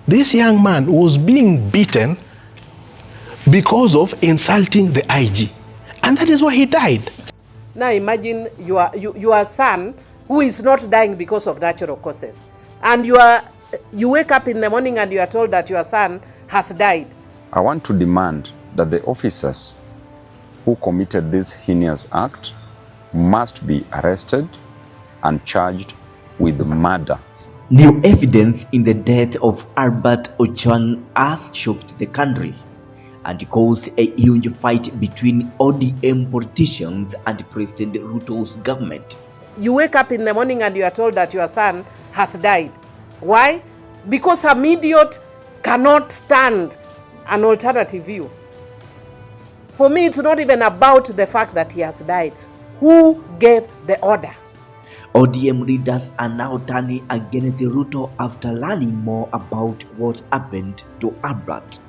This young man was being beaten because of insulting the IG, and that is why he died. Now imagine your son who is not dying because of natural causes, and you wake up in the morning and you are told that your son has died. I want to demand that the officers who committed this heinous act must be arrested and charged with murder. New evidence in the death of Ablert Ojwang has shocked the country and caused a huge fight between ODM politicians and President Ruto's government. You wake up in the morning and you are told that your son has died. Why? Because some idiot cannot stand an alternative view. For me, it's not even about the fact that he has died. Who gave the order? ODM leaders are now turning against Ruto after learning more about what happened to Ablert.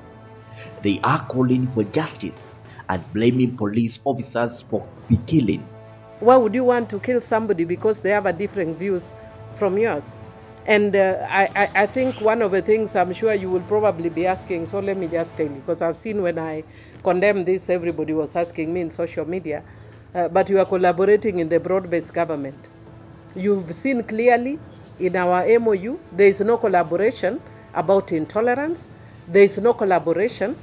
They are calling for justice and blaming police officers for the killing. Why would you want to kill somebody because they have a different views from yours? And I think one of the things I'm sure you will probably be asking, so let me just tell you, because I've seen when I condemned this, everybody was asking me in social media, but you are collaborating in the broad-based government. You've seen clearly in our MOU, there is no collaboration about intolerance. There is no collaboration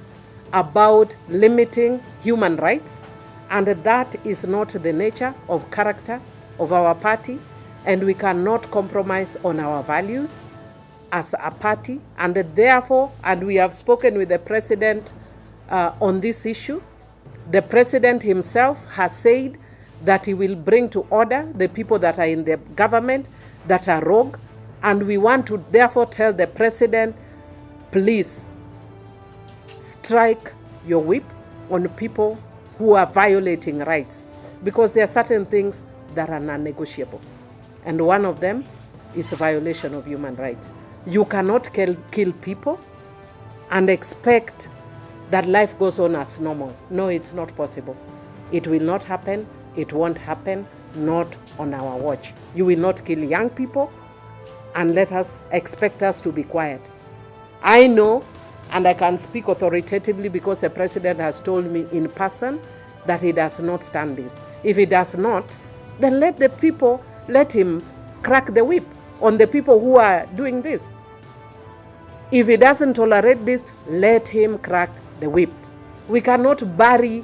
about limiting human rights. And that is not the nature of character of our party. And we cannot compromise on our values as a party. And therefore, and we have spoken with the president on this issue. The president himself has said that he will bring to order the people that are in the government that are rogue. And we want to therefore tell the president, please strike your whip on people who are violating rights, because there are certain things that are non-negotiable. And one of them is a violation of human rights. You cannot kill people and expect that life goes on as normal. No, it's not possible. It will not happen. It won't happen, not on our watch. You will not kill young people and let us expect us to be quiet. I know, and I can speak authoritatively because the president has told me in person that he does not stand this. If he does not, then let him crack the whip on the people who are doing this. If he doesn't tolerate this, let him crack the whip. We cannot bury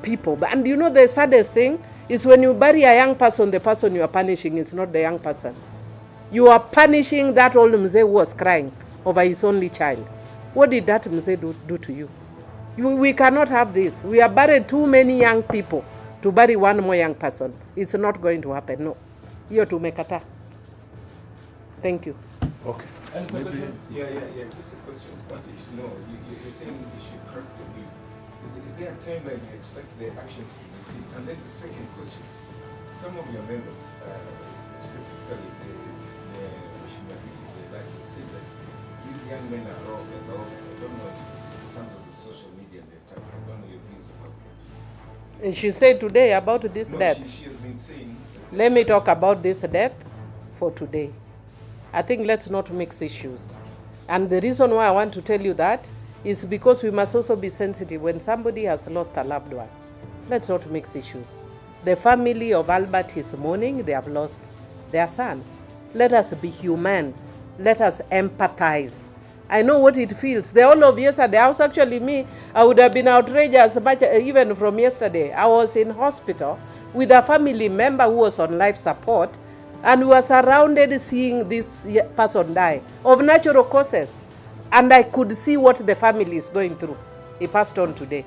people. And you know the saddest thing is when you bury a young person, the person you are punishing is not the young person. You are punishing that old mzee who was crying over his only child. What did that mzee do to you? We cannot have this. We have buried too many young people to bury one more young person. It's not going to happen, no. Hiyo tumekata. Thank you. Okay. Maybe. Yeah. Just a question. What is, you're saying you should crack the whip. Is there a timeline you expect the actions to be seen? And then the second question is, some of your members, specifically the Oshimabiti, they like to say that these young men are wrong and all. I don't know in terms of the social media they talk. I don't know your views about it. And she said today about this death. She has been saying. Let me talk about this death for today. I think let's not mix issues. And the reason why I want to tell you that is because we must also be sensitive when somebody has lost a loved one. Let's not mix issues. The family of Ablert is mourning, they have lost their son. Let us be human. Let us empathize. I know what it feels. The whole of yesterday, I was actually I would have been outraged as much even from yesterday. I was in hospital with a family member who was on life support, and we were surrounded seeing this person die of natural causes. And I could see what the family is going through. He passed on today.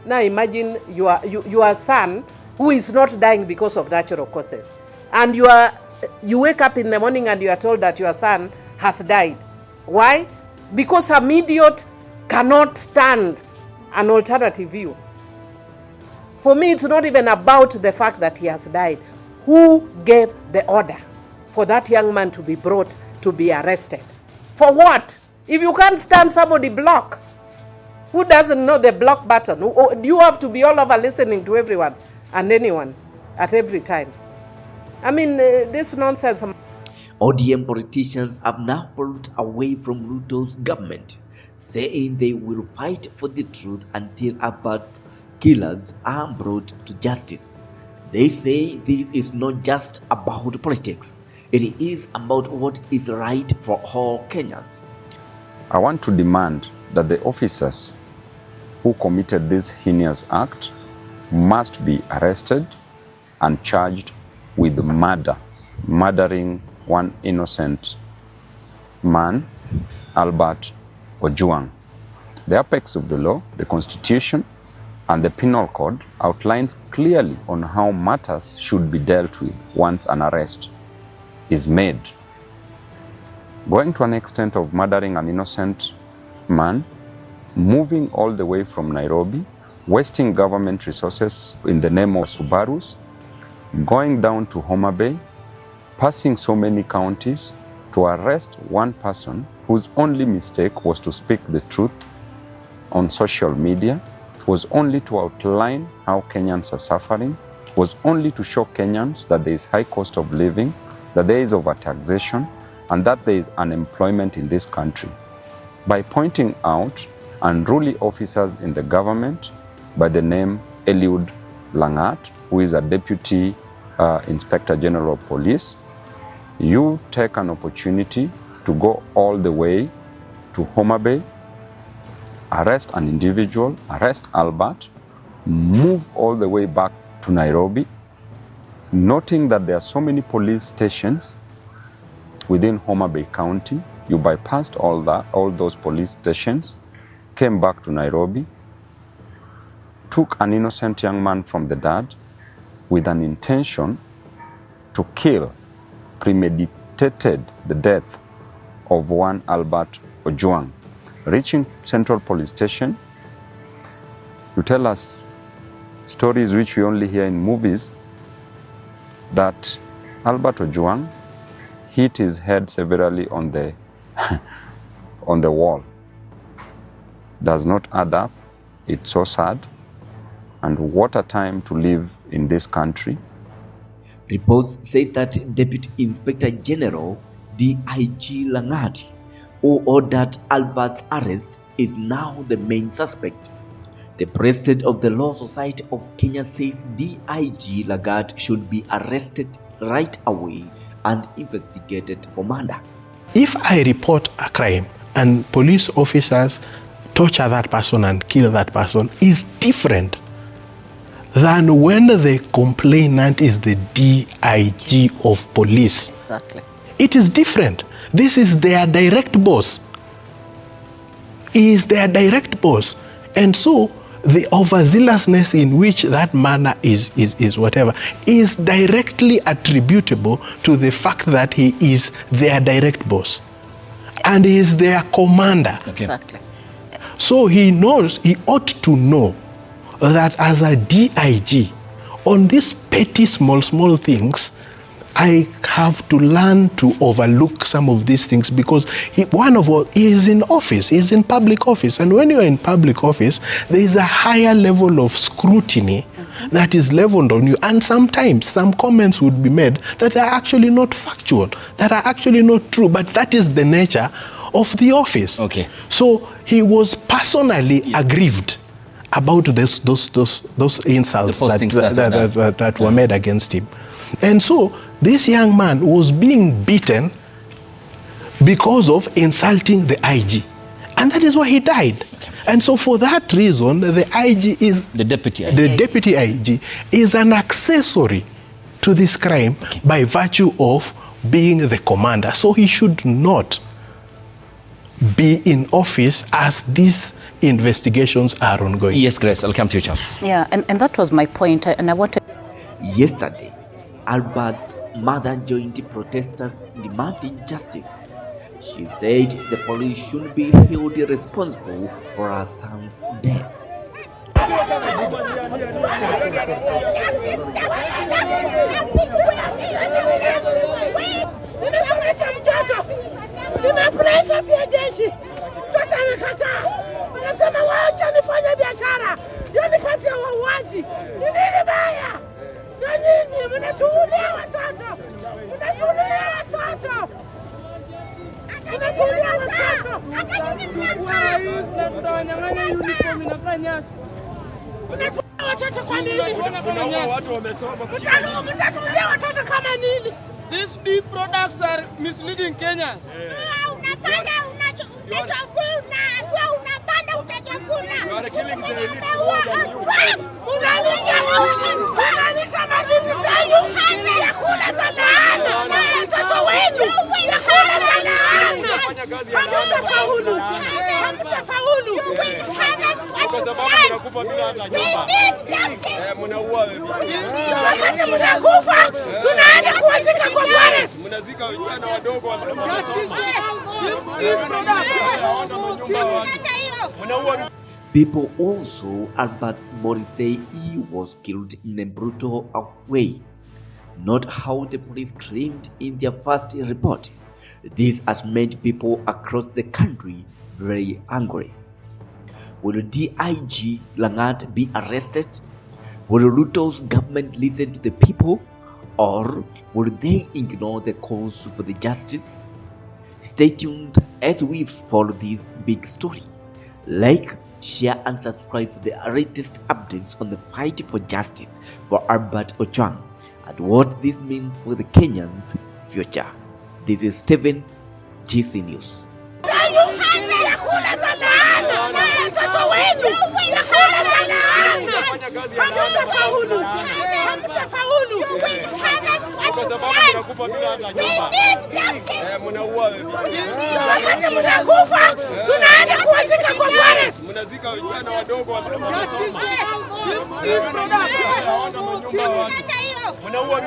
Now imagine your son who is not dying because of natural causes. And you wake up in the morning and you are told that your son has died. Why? Because some idiot cannot stand an alternative view. For me, it's not even about the fact that he has died. Who gave the order for that young man to be brought to be arrested? For what? If you can't stand somebody, block. Who doesn't know the block button? You have to be all over listening to everyone and anyone at every time. I mean, this nonsense. ODM politicians have now pulled away from Ruto's government, saying they will fight for the truth until Albert's killers are brought to justice. They say this is not just about politics, it is about what is right for all Kenyans. I want to demand that the officers who committed this heinous act must be arrested and charged with murdering one innocent man, Ablert Ojwang. The apex of the law, the Constitution, and the Penal Code outlines clearly on how matters should be dealt with once an arrest is made. Going to an extent of murdering an innocent man, moving all the way from Nairobi, wasting government resources in the name of Subarus, going down to Homa Bay, passing so many counties to arrest one person whose only mistake was to speak the truth on social media, was only to outline how Kenyans are suffering, was only to show Kenyans that there is high cost of living, that there is overtaxation, and that there is unemployment in this country. By pointing out unruly officers in the government by the name Eliud Lagat, who is a Deputy Inspector General of Police, you take an opportunity to go all the way to Homa Bay, arrest an individual, arrest Ablert, move all the way back to Nairobi, noting that there are so many police stations within Homa Bay County. You bypassed all those police stations, came back to Nairobi, took an innocent young man from the dad with an intention to kill, premeditated the death of one Ablert Ojwang. Reaching Central Police Station, you tell us stories which we only hear in movies, that Ablert Ojwang hit his head severely on the on the wall. Does not add up. It's so sad. And what a time to live in this country. Reports say that Deputy Inspector General DIG Lagat, who ordered Albert's arrest, is now the main suspect. The President of the Law Society of Kenya says DIG Lagat should be arrested right away and investigated for murder. If I report a crime and police officers torture that person and kill that person, is different than when the complainant is the DIG of police. Exactly. It is different. This is their direct boss. He is their direct boss. And so the overzealousness in which that manner is whatever is directly attributable to the fact that he is their direct boss and he is their commander. Okay. Exactly. So he knows, he ought to know that as a DIG, on these petty small things, I have to learn to overlook some of these things because he is in office, he's in public office. And when you're in public office, there is a higher level of scrutiny that is leveled on you. And sometimes some comments would be made that are actually not factual, that are actually not true, but that is the nature of the office. Okay. So he was personally aggrieved about those insults that were made against him. And so this young man was being beaten because of insulting the IG. And that is why he died. Okay. And so for that reason, the IG is... The deputy IG. The deputy IG is an accessory to this crime by virtue of being the commander. So he should not be in office as these investigations are ongoing. Yes, Grace, I'll come to you, Charles. Yeah, and that was my point, and I wanted... Yesterday, Albert's mother joined protesters demanding justice. She said the police should be held responsible for her son's death. Biashara, hiyo ni kazi ya wauaji. Ni nini baya? Na nyinyi mnatuulia watoto. Unawanyang'anya uniform inakaa nyasi. Unatoa watoto kwa nini? Watu wamesoma. Mtatulia watoto kama nini? These deep products are misleading Kenyans. Unapanda unachafuna, unapanda utachafuna. You are killing the elite. Unalisha madini zenyu. Yakula za laana. Watoto wenu. Yakula za laana. Hamtafaulu. Hamtafaulu. Kwa sababu mnakufa bila hata nyumba. Mnaua wewe. Wakati mnakufa, tunaenda kuwazika kwa forest. Mnazika vijana wadogo wanasoma. People also advert Mori say he was killed in a brutal way, not how the police claimed in their first report. This has made people across the country very angry. Will DIG Lagat be arrested? Will Ruto's government listen to the people, or will they ignore the calls for the justice? Stay tuned as we follow this big story. Like, share and subscribe for the latest updates on the fight for justice for Ablert Ojwang and what this means for the Kenyans' future. This is Stephen, GC News. Kwa sababu mnakufa bila hata nyumba. Mnaua wewe. Wakati mnakufa, tunaenda kuwazika kwa forest. Mnazika vijana wadogo wanasoma. Mnaua